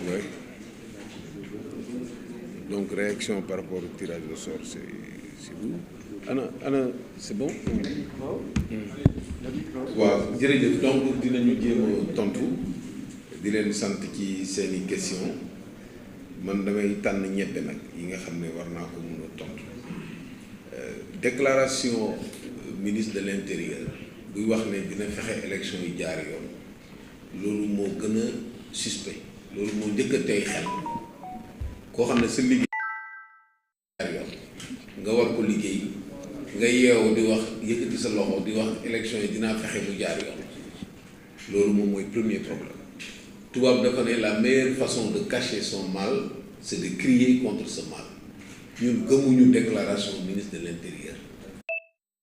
Ouais. Donc réaction par rapport au tirage au sort, c'est vous. Ana c'est bon. waaw jërëjëf donc dinañu jéem a tontu di leen sant ci seeni question man damay tànn ñebbe nag yi nga xam ne war naa ko mun a tontu déclaration ministre de l'intérieur buy wax ne dina fexe élection yi jaar yoon loolu moo gën a suspect loolu moo njëkk a tey xel koo xam ne sa liggéey jaar yoon nga war ko liggéey nga yeewu di wax yëkkati sa loxo di wax élection yi dinaa fexe mu jaar yoon loolu moom mooy premier problème tubaab dafa ne la meilleure façon de cacher son mal c'est de crier contre ce mal ñun gëmuñu déclaration ministre de l'intérieur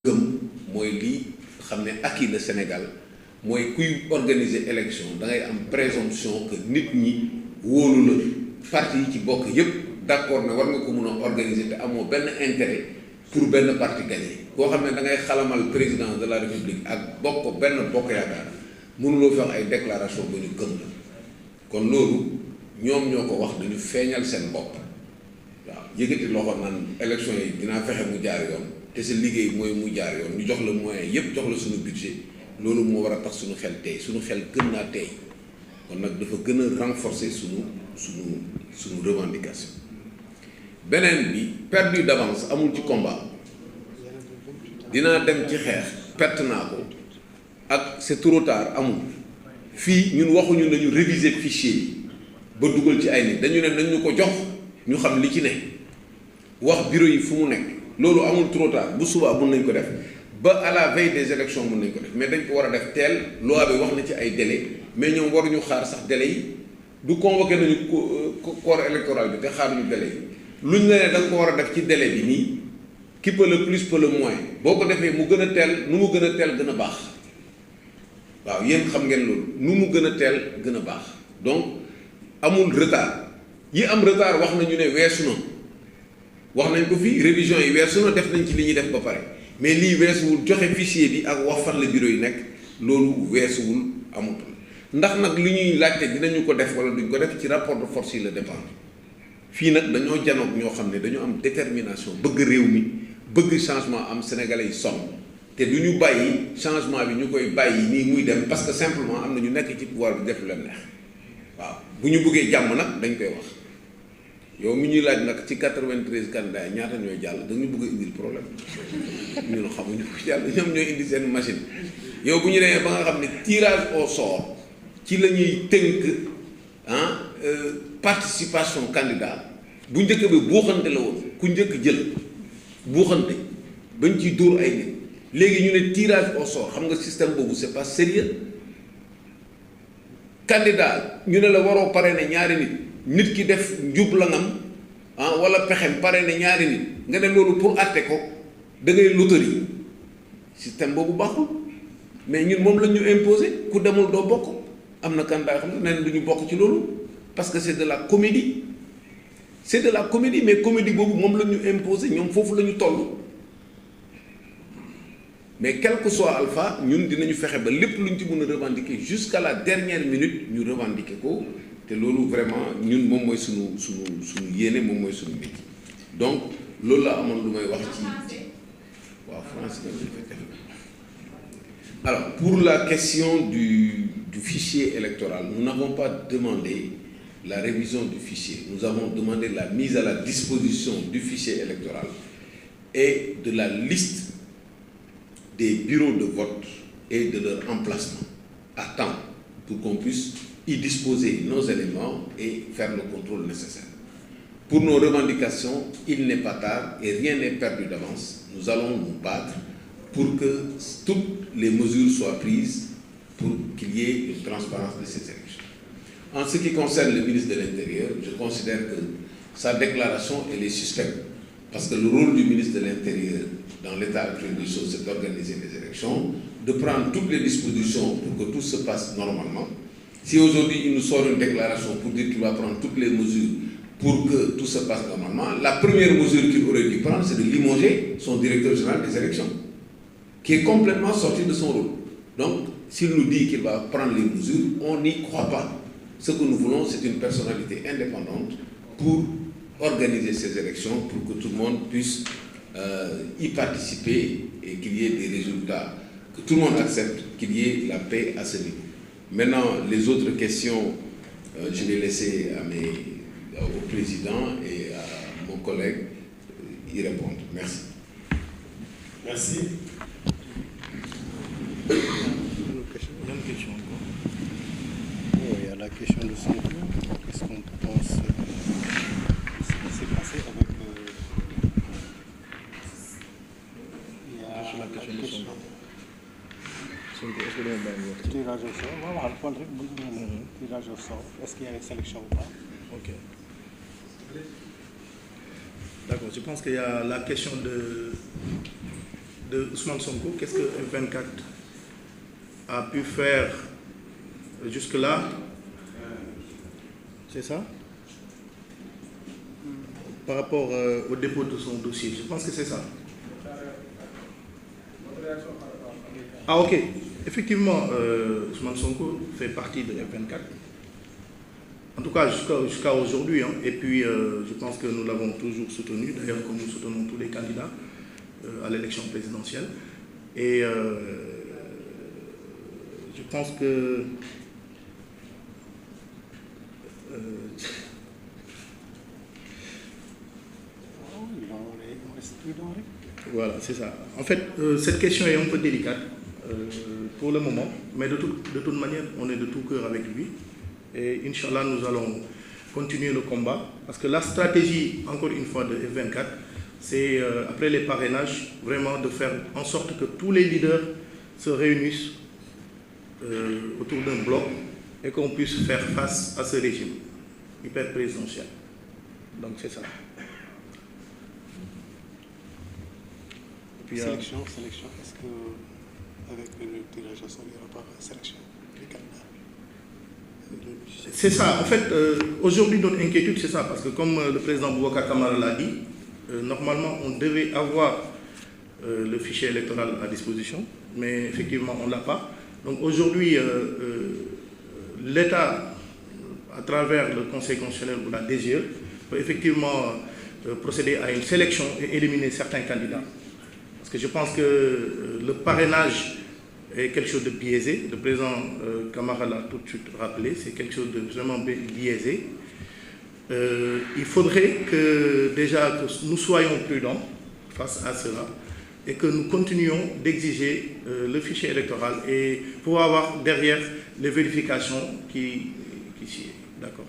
gëm mooy lii xam ne acquis le Sénégal mooy kuy organiser élection da ngay am présomption que nit ñi wóolu la parti yi ci bokk yépp d'accord ne war nga ko mun a organiser te amoo benn intérêt pour benn parti gagné koo xam ne da ngay xalamal président de la république ak bokk benn bokk yaakaar mënuloo fi wax ay déclaration ba ñu gëm la kon loolu ñoom ñoo ko wax dañu feeñal seen bopp waaw yëkkati loxo naan élection yi dinaa fexe mu jaar yoon te sa liggéey mooy mu jaar yoon ñu jox la moyen yépp jox la suñu budget loolu moo war a tax suñu xel tey suñu xel gën naa tey kon nag dafa gën a renforcer suñu revendication beneen bi perdu d'avance amul ci combat dinaa dem ci xeex perte naa ko ak c'est trop tard amul fii ñun waxuñu nañu réviser fichier yi ba dugal ci ay nit dañu ne nañ ñu ko jox ñu xam li ci ne wax bureau yi fu mu nekk loolu amul trop tard bu subaa mun nañ ko def ba à la veille des élections mun nañ ko def mais dañ ko war a def teel loi bi wax na ci ay délai mais ñoom waruñu xaar sax délai yi du convoqué nañu corps électoral bi te xaaruñu délai yi luñ la ne da nga ko war a def ci délai bi nii qui peut le plus peut le moins boo ko defee mu gën a teel nu mu gën a teel gën a baax waaw yéen xam ngeen loolu nu mu gën a teel gën a baax donc amul retard yi am retard wax nañu ne weesu na wax nañ ko fii révision yi weesu na def nañ ci li ñuy def ba pare mais lii weesuwul joxe fichier bi ak wax fan la bureau yi nekk loolu weesuwul amatul ndax nag li ñuy laajte dinañu ko def wala duñ ko def ci rapport de force yi la dépendre fii nag dañoo janoog ñoo xam ne dañoo am détermination bëgg réew mi bëgg changement am sénégalais yi sonn te du ñu bàyyi changement bi ñu koy bàyyi nii muy dem parce que simplement am na ñu nekk ci pouvoir bi def lu leen neex waaw bu ñu bëggee jàmm nag dañ koy wax yow mi ñuy laaj nag ci 93 candidats yi ñaata ñooy jàll dañu bëgg a indil problème ñun xamuñu ko jàll ñoom ñooy indi seen machine yow bu ñu demee ba nga xam ne tirage au sort ci la ñuy tënk participation candidat bu njëkk bi buuxante la woon ku njëkk jël buuxante bañ ciy dóor ay nit léegi ñu ne tirage au sort xam nga système boobu c'est pas sérieux candidat ñu ne la waroo parrainer ñaari nit ki def njublanam wala pexem parrainer ñaari nit nga ne loolu pour àtte ko da ngay loterie système boobu baaxul mais ñun moom la ñu imposer ku demul doo bokk am na candidat xam ne nee du ñu bokk ci loolu parce que c'est de la comédie mais comédie boobu moom la ñu imposer ñoom foofu la ñu toll mais quel que soit alpha ñun dinañu fexe ba lépp lu ñu ci mën a revendiquer jusqu'à la dernière minute ñu revendiquer ko te loolu vraiment ñun moom mooy suñu yéene moom mooy suñu métier donc loolu la amoon lu may wax ci waaw français alors pour la question du fichier électoral nous n'avons pas demandé la révision du fichier nous avons demandé la mise à la disposition du fichier électoral et de la liste des bureaux de vote et de leur emplacement à temps pour qu'on puisse y disposer nos éléments et faire le contrôle nécessaire. Pour nos revendications, il n'est pas tard et rien n'est perdu d'avance. Nous allons nous battre pour que toutes les mesures soient prises pour qu'il y ait une transparence de ces élections. En ce qui concerne le ministre de l'Intérieur, je considère que sa déclaration elle est suspecte parce que le rôle du ministre de l'Intérieur dans l'état actuel des choses, c'est d'organiser les élections, de prendre toutes les dispositions pour que tout se passe normalement. Si aujourd'hui il nous sort une déclaration pour dire qu'il va prendre toutes les mesures pour que tout se passe normalement, la première mesure qu'il aurait dû prendre, c'est de limoger son directeur général des élections, qui est complètement sorti de son rôle. Donc, s'il nous dit qu'il va prendre les mesures, on n'y croit pas. Ce que nous voulons, c'est une personnalité indépendante pour organiser ces élections, pour que tout le monde puisse y participer et qu'il y ait des résultats, que tout le monde accepte, qu'il y ait la paix à ce niveau. Maintenant, les autres questions, je vais laisser au président et à mon collègue y répondre. Merci. Merci. Il y a une question encore. Oh, il y a la question de Sonko. Qu'est-ce qu'on pense de ce qui s'est passé avec il y a la question de Sonko. Tirage au sort. Tirage au sort. Est-ce qu'il y a une sélection ou pas? Ok. D'accord, je pense qu'il y a la question de Ousmane Sonko. Qu'est-ce que F24 a pu faire jusque-là? C'est ça? Par rapport au dépôt de son dossier. Je pense que c'est ça. Ah ok. Effectivement, Ousmane Sonko fait partie de F24. En tout cas, jusqu'à aujourd'hui. Hein. Et puis, je pense que nous l'avons toujours soutenu, d'ailleurs, comme nous soutenons tous les candidats à l'élection présidentielle. Et je pense que... Voilà, c'est ça. En fait, cette question est un peu délicate pour le moment, mais de toute manière, on est de tout cœur avec lui. Et Inch'Allah, nous allons continuer le combat. Parce que la stratégie, encore une fois, de F24, c'est, après les parrainages, vraiment de faire en sorte que tous les leaders se réunissent autour d'un bloc et qu'on puisse faire face à ce régime hyper présidentiel. Donc, c'est ça. Et puis, sélection, est-ce que avec le tirage au sort, il n'y aura pas de sélection des candidats? C'est ça. En fait, aujourd'hui, notre inquiétude, c'est ça. Parce que comme le président Boubacar Camara l'a dit, normalement, on devait avoir le fichier électoral à disposition, mais effectivement, on ne l'a pas. Donc aujourd'hui, l'État, à travers le Conseil constitutionnel ou la DGE, peut effectivement procéder à une sélection et éliminer certains candidats. Parce que je pense que le parrainage est quelque chose de biaisé. Le président Camara l'a tout de suite rappelé, c'est quelque chose de vraiment biaisé. Il faudrait que déjà que nous soyons prudents face à cela et que nous continuions d'exiger le fichier électoral et pour avoir derrière les vérifications qui s'y est. D'accord.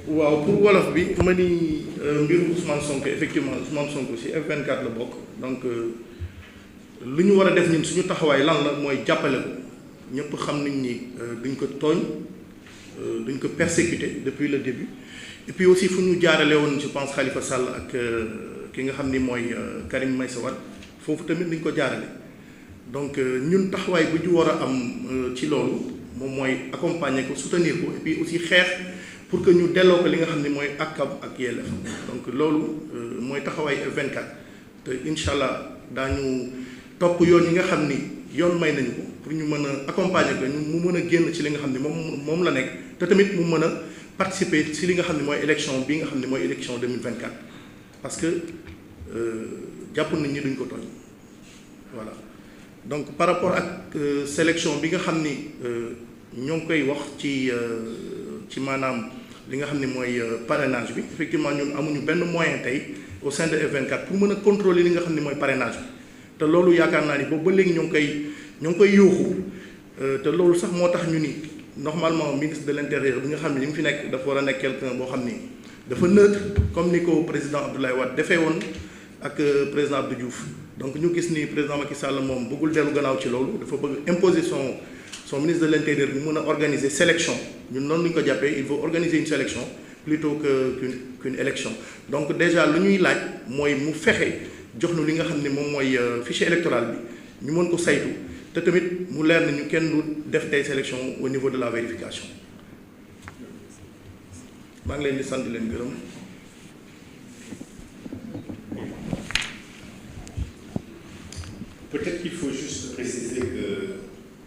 waaw pour wolof bi ma ni mbiru Ousmane Sonko effectivement Ousmane Sonko ci F24 la bokk donc lu ñu war a def ñun suñu taxawaay lan la mooy jàppale ko ñëpp xam nañ ni duñ ko tooñ duñ ko persécuté depuis le début et puis aussi fu ñu jaarale woon je pense Khalifa Sall ak ki nga xam ni mooy Karim Meïssa Wade foofu tamit duñ ko jaarale donc ñun taxawaay bu ñu war a am ci loolu moom mooy accompagner ko soutenir ko et puis aussi xeex pour que ñu delloo ko li nga xam ne mooy akkam ak yelleef donc loolu mooy taxawaay F24 te incha allah daañu topp yoon yi nga xam ni yoon may nañu ko pour ñu mën a accompagner ko mu mën a génn ci li nga xam ne moom la nekk te tamit mu mën a participer ci li nga xam ne mooy élection bi nga xam ne mooy élection 2024 parce que jàpp nañ ñi duñ ko tooñ voilà donc par rapport ak sélection bi nga xam ni ñoo ngi koy wax ci maanaam li nga xam ne mooy parrainage bi effectivement ñun amuñu benn moyen tey au sein de F24 pour mën a contrôler li nga xam ne mooy parrainage bi te loolu yaakaar naa ni boobu ba léegi ñoo ngi koy yuuxu te loolu sax moo tax ñu ni normalement ministre de l'intérieur bi nga xam ne li mu fi nekk dafa war a nekk quelqu'un boo xam ni dafa neutre comme ni ko président Abdoulaye Wade defee woon ak président Abdou Diouf donc ñu gis ni président Macky Sall moom bëggul dellu gannaaw ci loolu dafa bëgg imposer son ministre de l'intérieur bi mën a organiser sélection ñun noonu ñu ko jàppee il faut organiser une sélection plutôt qu'une élection donc déjà lu ñuy laaj mooy mu fexe jox nu li nga xam ne moom mooy fichier électoral bi ñu mën ko saytu te tamit mu leer na ñu kenn du def tey sélection au niveau de la vérification maa ngi leen di sant leen gërëm. Peut-être qu'il faut juste préciser que